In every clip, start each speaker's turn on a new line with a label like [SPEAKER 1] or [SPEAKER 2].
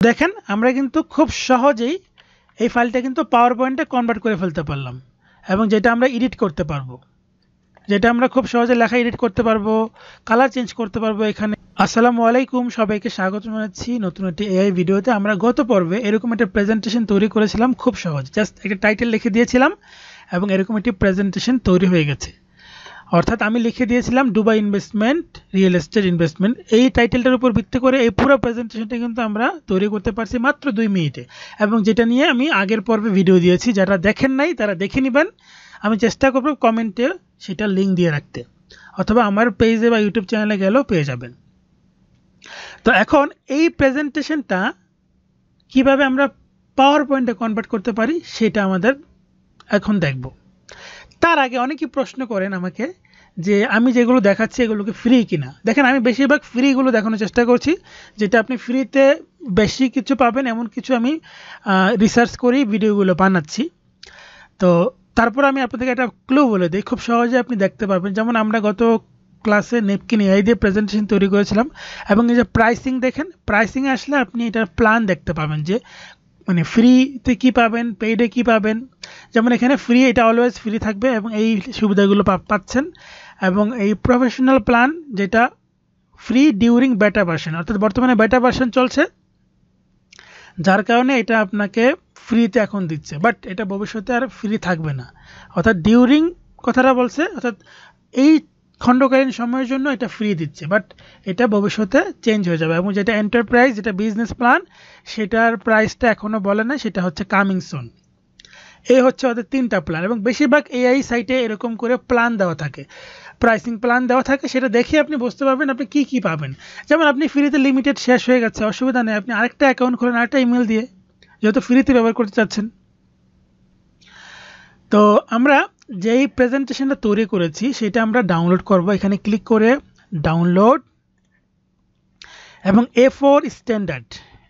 [SPEAKER 1] দেখেন আমরা কিন্তু খুব সহজেই এই ফাইলটা কিন্তু পাওয়ার পয়েন্টে কনভার্ট করে ফেলতে পারলাম এবং যেটা আমরা এডিট করতে পারবো, যেটা আমরা খুব সহজে লেখা এডিট করতে পারবো, কালার চেঞ্জ করতে পারবো এখানে। আসসালামু আলাইকুম, সবাইকে স্বাগত জানাচ্ছি নতুন একটি এআই ভিডিওতে। আমরা গত পর্বে এরকম একটা প্রেজেন্টেশন তৈরি করেছিলাম, খুব সহজ, জাস্ট একটা টাইটেল লিখে দিয়েছিলাম এবং এরকম একটি প্রেজেন্টেশন তৈরি হয়ে গেছে। অর্থাৎ আমি লিখে দিয়েছিলাম Dubai investment, real estate investment. এই টাইটেলটার উপর ভিত্তি করে এই পুরো প্রেজেন্টেশনটা কিন্তু আমরা তৈরি করতে পারছি মাত্র 2 মিনিটে, এবং যেটা নিয়ে আমি আগের পর্বে ভিডিও দিয়েছি। যারা দেখেন নাই তারা দেখে নেবেন। আমি চেষ্টা করব কমেন্টে সেটা লিঙ্ক দিয়ে রাখতে, অথবা আমার পেজে বা ইউটিউব চ্যানেলে গেলেও পেয়ে যাবেন। তো এখন এই প্রেজেন্টেশনটা কিভাবে আমরা পাওয়ার পয়েন্টে কনভার্ট করতে পারি সেটা আমাদের এখন দেখব। তার আগে অনেকেই প্রশ্ন করেন আমাকে যে আমি যেগুলো দেখাচ্ছি এগুলোকে ফ্রি কিনা। দেখেন, আমি বেশিরভাগ ফ্রিগুলো দেখানোর চেষ্টা করছি, যেটা আপনি ফ্রিতে বেশি কিছু পাবেন এমন কিছু আমি রিসার্চ করি ভিডিওগুলো বানাচ্ছি। তো তারপর আমি আপনাদেরকে একটা ক্লু বলে দিই, খুব সহজে আপনি দেখতে পাবেন। যেমন আমরা গত ক্লাসে নেপকিন এআই দিয়ে প্রেজেন্টেশন তৈরি করেছিলাম, এবং এই যে প্রাইসিং দেখেন, প্রাইসিংয়ে আসলে আপনি এটার প্ল্যান দেখতে পাবেন যে মানে ফ্রিতে কি পাবেন, পেইডে কি পাবেন। যেমন এখানে ফ্রি, এটা অলওয়েজ ফ্রি থাকবে এবং এই সুবিধাগুলো পাচ্ছেন। এবং এই প্রফেশনাল প্ল্যান যেটা ফ্রি ডিউরিং বেটা ভার্সন, অর্থাৎ বর্তমানে বেটা ভার্সন চলছে, যার কারণে এটা আপনাকে ফ্রিতে এখন দিচ্ছে, বাট এটা ভবিষ্যতে আর ফ্রি থাকবে না। অর্থাৎ ডিউরিং কথাটা বলছে, অর্থাৎ এই খণ্ডকালীন সময়ের জন্য এটা ফ্রি দিচ্ছে, বাট এটা ভবিষ্যতে চেঞ্জ হয়ে যাবে। এবং যেটা এন্টারপ্রাইজ, যেটা বিজনেস প্ল্যান, সেটার প্রাইসটা এখনও বলে না, সেটা হচ্ছে কামিং সুন। এই হচ্ছে ওদের 3টা প্ল্যান, এবং বেশিরভাগ এআই সাইটে এরকম করে প্ল্যান দেওয়া থাকে, প্রাইসিং প্ল্যান দেওয়া থাকে। সেটা দেখে আপনি বুঝতে পারবেন আপনি কি কি পাবেন। যেমন আপনি ফ্রিতে লিমিটেড শেষ হয়ে গেছে, অসুবিধা নেই, আপনি আরেকটা অ্যাকাউন্ট খোলেন আরেকটা ইমেল দিয়ে, যেহেতু ফ্রিতে ব্যবহার করতে চাচ্ছেন। তো আমরা যেই প্রেজেন্টেশনটা তৈরি করেছি সেটা আমরা ডাউনলোড করব। এখানে ক্লিক করে ডাউনলোড, এবং A4 স্ট্যান্ডার্ড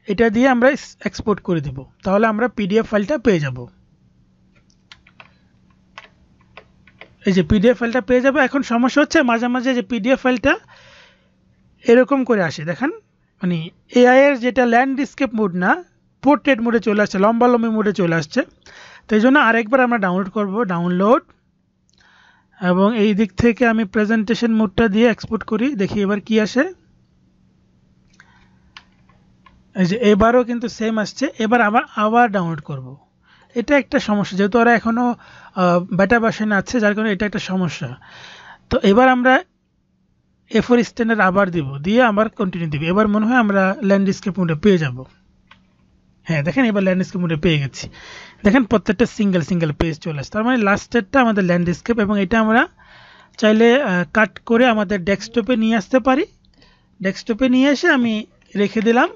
[SPEAKER 1] এটা দিয়ে আমরা এক্সপোর্ট করে দিব, তাহলে আমরা পিডিএফ ফাইলটা পেয়ে যাব। এই যে পিডিএফ ফাইলটা পেয়ে যাবে। এখন সমস্যা হচ্ছে মাঝে মাঝে যে পিডিএফ ফাইলটা এরকম করে আসে, দেখেন, মানে এআই এর যেটা ল্যান্ডস্কেপ মোড না, পোর্ট্রেট মোডে চলে আসছে, লম্বালম্বি মোডে চলে আসছে। তো এই জন্য আরেকবার আমরা ডাউনলোড করব, ডাউনলোড, এবং এই দিক থেকে আমি প্রেজেন্টেশন মোডটা দিয়ে এক্সপোর্ট করি, দেখি এবার কি আসে। এই যে এবারও কিন্তু সেম আসছে। এবার আবার ডাউনলোড করব। এটা একটা সমস্যা, যেহেতু ওরা এখনও বেটা ভার্সনে আছে, যার কারণে এটা একটা সমস্যা। তো এবার আমরা A4 স্ট্যান্ডার্ড আবার দিব, দিয়ে আবার কন্টিনিউ দিব। এবার মনে হয় আমরা ল্যান্ডস্কেপ মোডে পেয়ে যাব। হ্যাঁ দেখেন, এবার ল্যান্ডস্কেপ মোডে পেয়ে গেছি। দেখেন প্রত্যেকটা সিঙ্গেল সিঙ্গেল পেজ চলে আসছে, তার মানে লাস্টেরটা আমাদের ল্যান্ডস্কেপ। এবং এটা আমরা চাইলে কাট করে আমাদের ডেস্কটপে নিয়ে আসতে পারি। ডেস্কটপে নিয়ে এসে আমি রেখে দিলাম।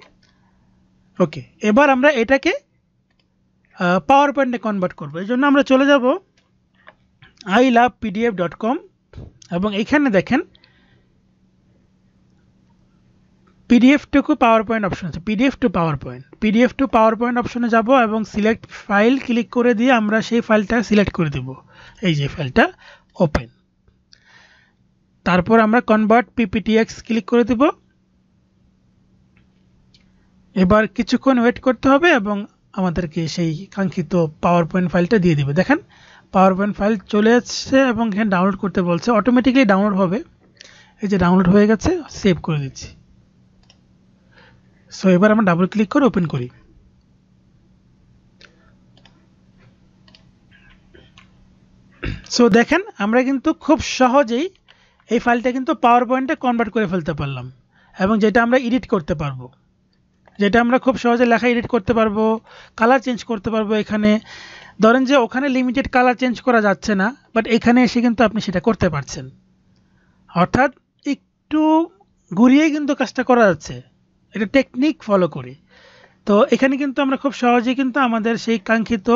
[SPEAKER 1] ওকে, এবার আমরা এটাকে পাওয়ার পয়েন্টে কনভার্ট করবো। এই জন্য আমরা চলে যাব ilovepdf.com, এবং এখানে দেখেন PDF two power point option আছে, পিডিএফ টু পাওয়ার পয়েন্ট অপশনে যাব এবং সিলেক্ট ফাইল ক্লিক করে দিয়ে আমরা সেই ফাইলটা সিলেক্ট করে দেব। এই যে ফাইলটা ওপেন, তারপর আমরা কনভার্ট পিপিটিএক্স ক্লিক করে দেব। এবার কিছুক্ষণ ওয়েট করতে হবে এবং আমাদেরকে সেই কাঙ্ক্ষিত পাওয়ার পয়েন্ট ফাইলটা দিয়ে দিবে। দেখেন পাওয়ার পয়েন্ট ফাইল চলে আসছে এবং এখানে ডাউনলোড করতে বলছে, অটোমেটিক্যালি ডাউনলোড হবে। এই যে ডাউনলোড হয়ে গেছে, সেভ করে দিচ্ছি। সো এবার আমরা ডাবল ক্লিক করে ওপেন করি। সো দেখেন আমরা কিন্তু খুব সহজেই এই ফাইলটা কিন্তু পাওয়ার পয়েন্টে কনভার্ট করে ফেলতে পারলাম, এবং যেটা আমরা এডিট করতে পারবো, যেটা আমরা খুব সহজে লেখা এডিট করতে পারবো, কালার চেঞ্জ করতে পারবো। এখানে ধরেন যে ওখানে লিমিটেড কালার চেঞ্জ করা যাচ্ছে না, বাট এখানে এসে কিন্তু আপনি সেটা করতে পারছেন। অর্থাৎ একটু ঘুরিয়ে কিন্তু কাজটা করা যাচ্ছে, এটা টেকনিক ফলো করে। তো এখানে কিন্তু আমরা খুব সহজেই কিন্তু আমাদের সেই কাঙ্ক্ষিত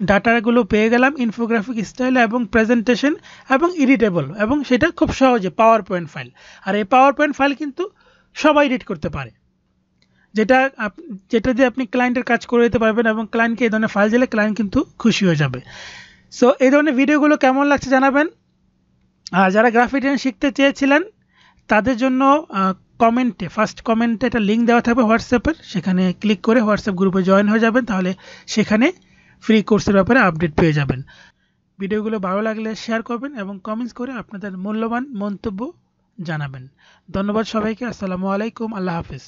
[SPEAKER 1] ডাটাগুলো পেয়ে গেলাম ইনফোগ্রাফিক স্টাইলে, এবং প্রেজেন্টেশন এবং এডিটেবল, এবং সেটা খুব সহজে পাওয়ার পয়েন্ট ফাইল। আর এই পাওয়ার পয়েন্ট ফাইল কিন্তু সবাই এডিট করতে পারে, যেটা দিয়ে আপনি ক্লায়েন্টের কাজ করে দিতে পারবেন, এবং ক্লায়েন্টকে এই ধরনের ফাইল দিলে ক্লায়েন্ট কিন্তু খুশি হয়ে যাবে। সো এই ধরনের ভিডিওগুলো কেমন লাগছে জানাবেন। আর যারা গ্রাফিক ডিজাইন শিখতে চেয়েছিলেন তাদের জন্য কমেন্টে ফার্স্ট কমেন্টে একটা লিঙ্ক দেওয়া থাকবে হোয়াটসঅ্যাপের, সেখানে ক্লিক করে হোয়াটসঅ্যাপ গ্রুপে জয়েন হয়ে যাবেন, তাহলে সেখানে ফ্রি কোর্সের ব্যাপারে আপডেট পেয়ে যাবেন। ভিডিওগুলো ভালো লাগলে শেয়ার করবেন এবং কমেন্টস করে আপনাদের মূল্যবান মন্তব্য জানাবেন। ধন্যবাদ সবাইকে। আসসালামু আলাইকুম। আল্লাহ হাফিজ।